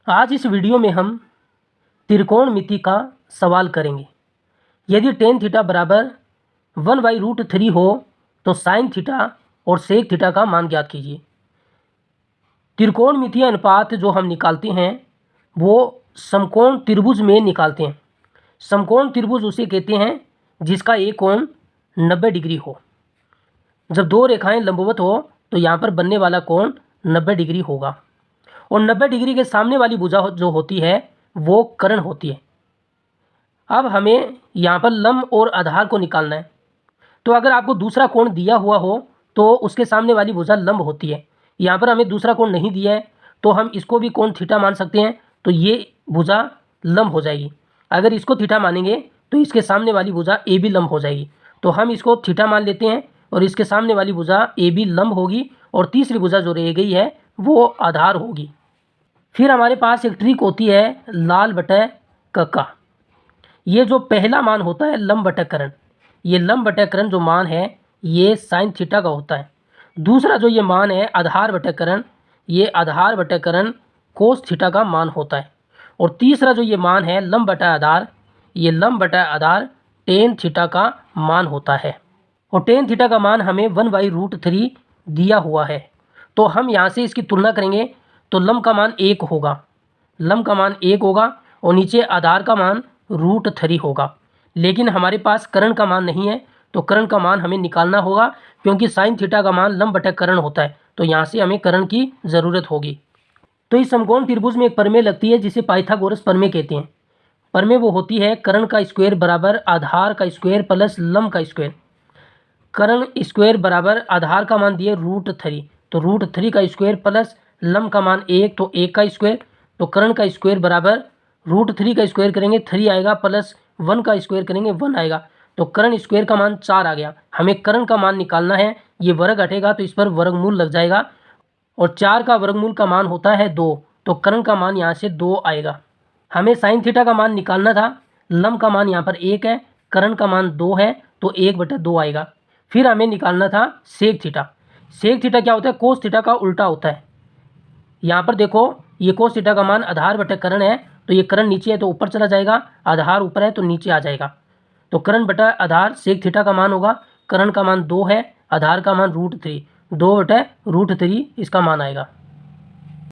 आज इस वीडियो में हम त्रिकोणमिति का सवाल करेंगे। यदि टेन थीटा बराबर 1/√3 हो तो साइन थीटा और सेक थीटा का मान ज्ञात कीजिए। त्रिकोणमितीय अनुपात जो हम निकालते हैं वो समकोण त्रिभुज में निकालते हैं। समकोण त्रिभुज उसे कहते हैं जिसका एक कोण 90 डिग्री हो। जब दो रेखाएं लंबवत हो तो यहाँ पर बनने वाला कोण 90 डिग्री होगा और 90 डिग्री के सामने वाली भुजा जो होती है वो कर्ण होती है। अब हमें यहाँ पर लंब और आधार को निकालना है। तो अगर आपको दूसरा कोण दिया हुआ हो तो उसके सामने वाली भुजा लंब होती है। यहाँ पर हमें दूसरा कोण नहीं दिया है तो हम इसको भी कोण थीटा मान सकते हैं, तो ये भुजा लंब हो जाएगी। अगर इसको थीटा मानेंगे तो इसके सामने वाली भुजा ए भी लंब हो जाएगी। तो हम इसको थीटा मान लेते हैं और इसके सामने वाली भुजा ए भी लंब होगी और तीसरी भुजा जो रह गई है वो आधार होगी। फिर हमारे पास एक ट्रिक होती है लाल बटा कक्का। ये जो पहला मान होता है लंब बटा कर्ण, ये लंब बटा कर्ण जो मान है ये साइन थीटा का होता है। दूसरा जो ये मान है आधार बटा कर्ण, ये आधार बटा कर्ण कोस थीटा का मान होता है। और तीसरा जो ये मान है लंब बटा आधार, ये लंब बटा आधार टेन थीटा का मान होता है। और टेन थीटा का मान हमें 1/√3 दिया हुआ है। तो हम यहाँ से इसकी तुलना करेंगे तो लंब का मान 1 होगा, लंब का मान 1 होगा और नीचे आधार का मान √3 होगा। लेकिन हमारे पास कर्ण का मान नहीं है तो कर्ण का मान हमें निकालना होगा, क्योंकि साइन थीटा का मान लंब बटा कर्ण होता है। तो यहाँ से हमें कर्ण की ज़रूरत होगी। तो इस समकोण त्रिभुज में एक प्रमेय लगती है जिसे पाइथागोरस प्रमेय कहते हैं। प्रमेय वो होती है कर्ण का स्क्वायर बराबर आधार का स्क्वायर प्लस लंब का स्क्वायर। कर्ण स्क्वायर बराबर आधार का मान दिए √3, तो √3 का स्क्वायर प्लस लंब का मान 1, तो 1 का स्क्वायर। तो कर्ण का स्क्वायर बराबर √3 का स्क्वायर करेंगे 3 आएगा, प्लस 1 का स्क्वायर करेंगे 1 आएगा। तो कर्ण स्क्वायर का मान 4 आ गया। हमें कर्ण का मान निकालना है। ये वर्ग हटेगा तो इस पर वर्गमूल लग जाएगा और 4 का वर्गमूल का मान होता है 2, तो कर्ण का मान यहाँ से 2 आएगा। हमें साइन थीटा का मान निकालना था। लंब का मान यहाँ पर 1 है, कर्ण का मान 2 है, तो 1/2 आएगा। फिर हमें निकालना था सेक थीटा। सेक थीटा क्या होता है? कोस थीटा का उल्टा होता है। यहाँ पर देखो ये कोस थीटा का मान आधार बटा कर्ण है, तो ये कर्ण नीचे है तो ऊपर चला जाएगा, आधार ऊपर है तो नीचे आ जाएगा। तो कर्ण बटा आधार सेक थीटा का मान होगा। कर्ण का मान 2 है, आधार का मान √3, 2/√3 इसका मान आएगा।